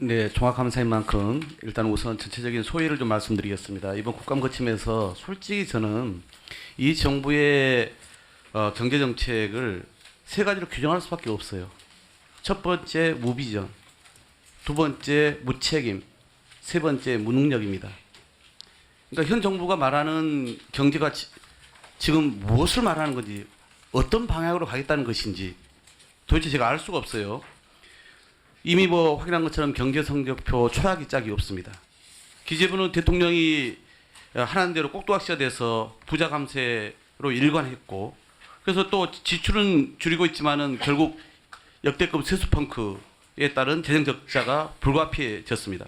네, 종합감사인 만큼 일단 우선 전체적인 소회를 좀 말씀드리겠습니다. 이번 국감 거치면서 솔직히 저는 이 정부의 경제 정책을 세 가지로 규정할 수밖에 없어요. 첫 번째 무비전, 두 번째 무책임, 세 번째 무능력입니다. 그러니까 현 정부가 말하는 경제가 지금 무엇을 말하는 건지, 어떤 방향으로 가겠다는 것인지 도대체 제가 알 수가 없어요. 이미 뭐 확인한 것처럼 경제 성적표 초락이 짝이 없습니다. 기재부는 대통령이 하라는 대로 꼭두각시가 돼서 부자 감세로 일관했고, 그래서 또 지출은 줄이고 있지만은 결국 역대급 세수 펑크에 따른 재정 적자가 불가피해졌습니다.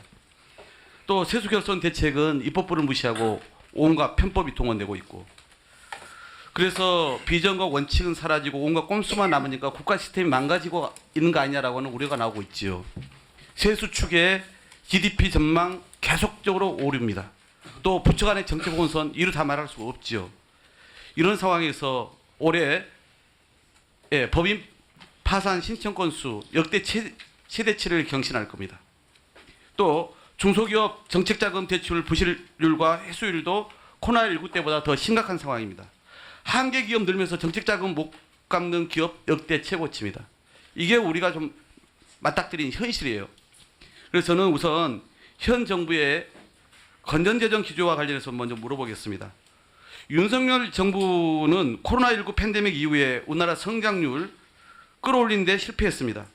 또 세수 결손 대책은 입법부를 무시하고 온갖 편법이 동원되고 있고, 그래서 비전과 원칙은 사라지고 온갖 꼼수만 남으니까 국가 시스템이 망가지고 있는 거 아니냐라고 하는 우려가 나오고 있지요. 세수 축에 GDP 전망 계속적으로 오릅니다. 또 부처 간의 정책 혼선 이루 다 말할 수가 없지요. 이런 상황에서 올해 법인 파산 신청 건수 역대 최대치를 경신할 겁니다. 또 중소기업 정책자금 대출 부실률과 회수율도 코로나19 때보다 더 심각한 상황입니다. 한계 기업 늘면서 정책자금 못 갚는 기업 역대 최고치입니다. 이게 우리가 좀 맞닥뜨린 현실이에요. 그래서 저는 우선 현 정부의 건전재정 기조와 관련해서 먼저 물어보겠습니다. 윤석열 정부는 코로나19 팬데믹 이후에 우리나라 성장률 끌어올리는 데 실패했습니다.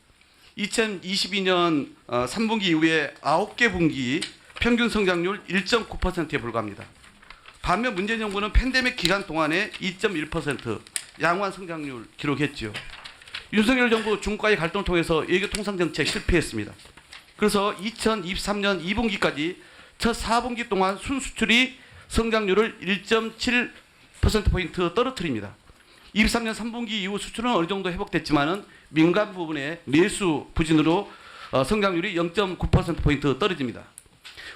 2022년 3분기 이후에 9개 분기 평균 성장률 1.9%에 불과합니다. 반면 문재인 정부는 팬데믹 기간 동안에 2.1% 양호한 성장률 기록했죠. 윤석열 정부 중과의 갈등을 통해서 외교 통상 정책 실패했습니다. 그래서 2023년 2분기까지 첫 4분기 동안 순수출이 성장률을 1.7%포인트 떨어뜨립니다. 23년 3분기 이후 수출은 어느 정도 회복됐지만은 민간 부분의 내수 부진으로 성장률이 0.9%포인트 떨어집니다.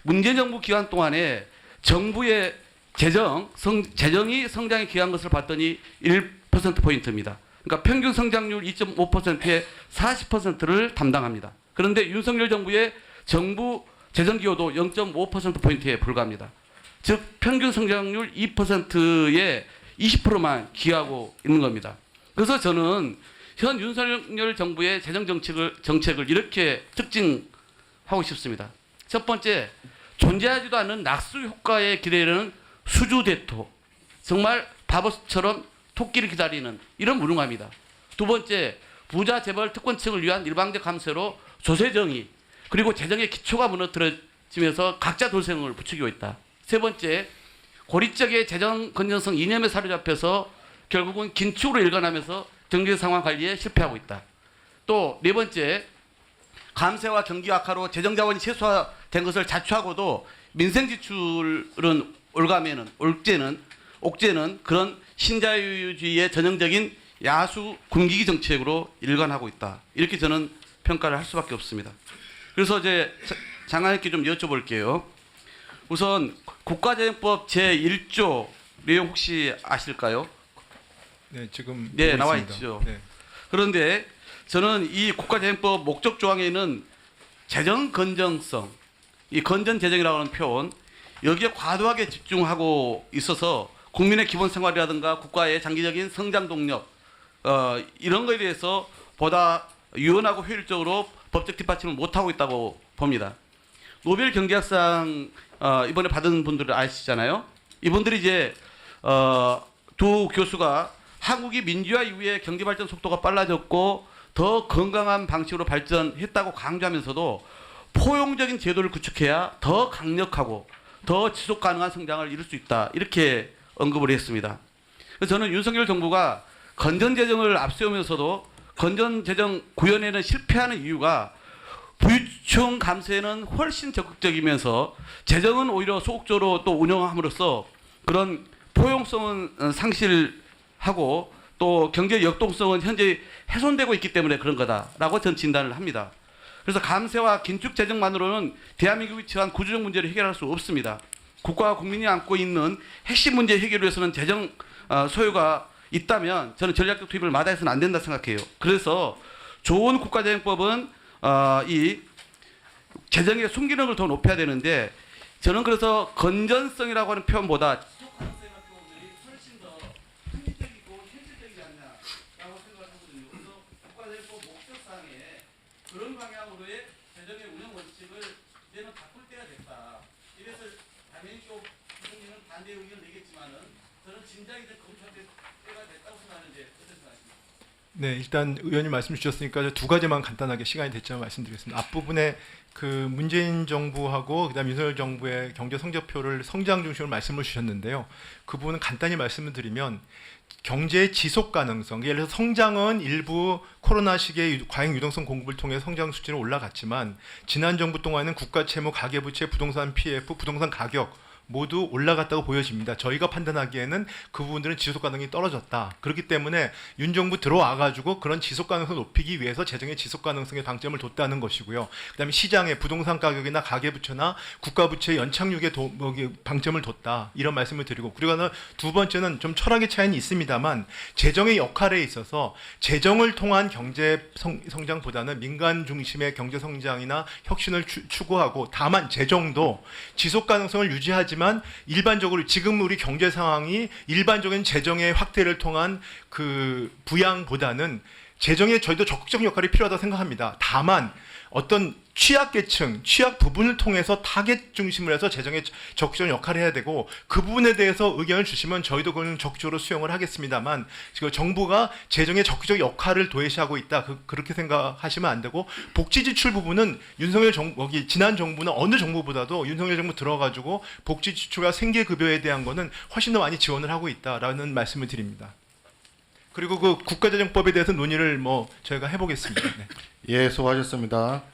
문재인 정부 기간 동안에 정부의 재정이 성장에 기여한 것을 봤더니 1%포인트입니다. 그러니까 평균 성장률 2.5%에 40%를 담당합니다. 그런데 윤석열 정부의 정부 재정 기여도 0.5%포인트에 불과합니다. 즉 평균 성장률 2%에 20%만 기여하고 있는 겁니다. 그래서 저는 현 윤석열 정부의 재정 정책을 이렇게 특징하고 싶습니다. 첫 번째, 존재하지도 않는 낙수 효과에 기대는 수주대토, 정말 바보처럼 토끼를 기다리는 이런 무능함이다. 두 번째, 부자 재벌 특권층을 위한 일방적 감세로 조세정의 그리고 재정의 기초가 무너뜨려지면서 각자 돌생을 부추기고 있다. 세 번째, 고리적의 재정 건전성 이념에 사로잡혀서 결국은 긴축으로 일관하면서 경제 상황 관리에 실패하고 있다. 또 네 번째, 감세와 경기 악화로 재정 자원이 최소화된 것을 자초하고도 민생 지출은 옥죄는 그런 신자유주의의 전형적인 야수 굶기기 정책으로 일관하고 있다. 이렇게 저는 평가를 할 수밖에 없습니다. 그래서 이제 장관님께 좀 여쭤볼게요. 우선 국가재정법 제1조 내용 혹시 아실까요? 네, 지금 네, 보고 나와 있습니다. 있죠. 네. 그런데 저는 이 국가재정법 목적 조항에는 재정 건전성, 이 건전 재정이라고 하는 표현, 여기에 과도하게 집중하고 있어서 국민의 기본 생활이라든가 국가의 장기적인 성장 동력 이런 거에 대해서 보다 유연하고 효율적으로 법적 뒷받침을 못하고 있다고 봅니다. 노벨 경제학상 이번에 받은 분들 아시잖아요. 이분들이 이제 두 교수가 한국이 민주화 이후에 경제 발전 속도가 빨라졌고 더 건강한 방식으로 발전했다고 강조하면서도 포용적인 제도를 구축해야 더 강력하고 더 지속 가능한 성장을 이룰 수 있다. 이렇게 언급을 했습니다. 그래서 저는 윤석열 정부가 건전재정을 앞세우면서도 건전재정 구현에는 실패하는 이유가 부유층 감세는 훨씬 적극적이면서 재정은 오히려 소극적으로 또 운영함으로써 그런 포용성은 상실하고 또 경제 역동성은 현재 훼손되고 있기 때문에 그런 거다라고 저는 진단을 합니다. 그래서 감세와 긴축 재정만으로는 대한민국이 처한 구조적 문제를 해결할 수 없습니다. 국가와 국민이 안고 있는 핵심 문제 해결을 위해서는 재정 소요가 있다면 저는 전략적 투입을 마다해서는 안 된다 생각해요. 그래서 좋은 국가재정법은 이 재정의 순기능을 더 높여야 되는데 저는 그래서 건전성이라고 하는 표현보다 지속 가능성이라는 표현들이 훨씬 더 합리적이고 현실적이지 않냐라고 생각하거든요. 그래서 국가정법 목적상에 그런 방향으로의 재정의 운영 원칙을 이제는 바꿀 때가 됐다. 이래서 당연히 또 부총리는 반대 의견을 내겠지만은 저는 진작에 검토할 때가 됐다고 생각하는데 어떻게 생각하십니까? 네, 일단 의원님 말씀 주셨으니까 두 가지만 간단하게 시간이 됐지만 말씀드리겠습니다. 앞부분에 그 문재인 정부하고 그다음 윤석열 정부의 경제 성적표를 성장 중심으로 말씀을 주셨는데요. 그 부분은 간단히 말씀을 드리면 경제의 지속 가능성, 예를 들어서 성장은 일부 코로나 시기의 과잉 유동성 공급을 통해 성장 수치는 올라갔지만 지난 정부 동안은 국가 채무, 가계부채, 부동산 PF, 부동산 가격 모두 올라갔다고 보여집니다. 저희가 판단하기에는 그 부분들은 지속 가능성이 떨어졌다. 그렇기 때문에 윤 정부 들어와가지고 그런 지속 가능성을 높이기 위해서 재정의 지속 가능성에 방점을 뒀다는 것이고요. 그다음에 시장의 부동산 가격이나 가계부채나 국가부채 연착륙에 방점을 뒀다. 이런 말씀을 드리고, 그리고 두 번째는 좀 철학의 차이는 있습니다만 재정의 역할에 있어서 재정을 통한 경제 성장보다는 민간 중심의 경제 성장이나 혁신을 추구하고, 다만 재정도 지속 가능성을 유지하지만 일반적으로 지금 우리 경제 상황이 일반적인 재정의 확대를 통한 그 부양보다는 재정에 저희도 적극적 역할이 필요하다고 생각합니다. 다만 어떤 취약계층, 취약 부분을 통해서 타겟 중심으로 해서 재정에 적극적 역할을 해야 되고, 그 부분에 대해서 의견을 주시면 저희도 그건 적극적으로 수용을 하겠습니다만, 지금 정부가 재정에 적극적 역할을 도외시하고 있다, 그렇게 생각하시면 안 되고, 복지 지출 부분은 윤석열 지난 정부는 어느 정부보다도 윤석열 정부 들어가지고 복지 지출과 생계급여에 대한 거는 훨씬 더 많이 지원을 하고 있다라는 말씀을 드립니다. 그리고 그 국가재정법에 대해서 논의를 저희가 해보겠습니다. 네. 예, 수고하셨습니다.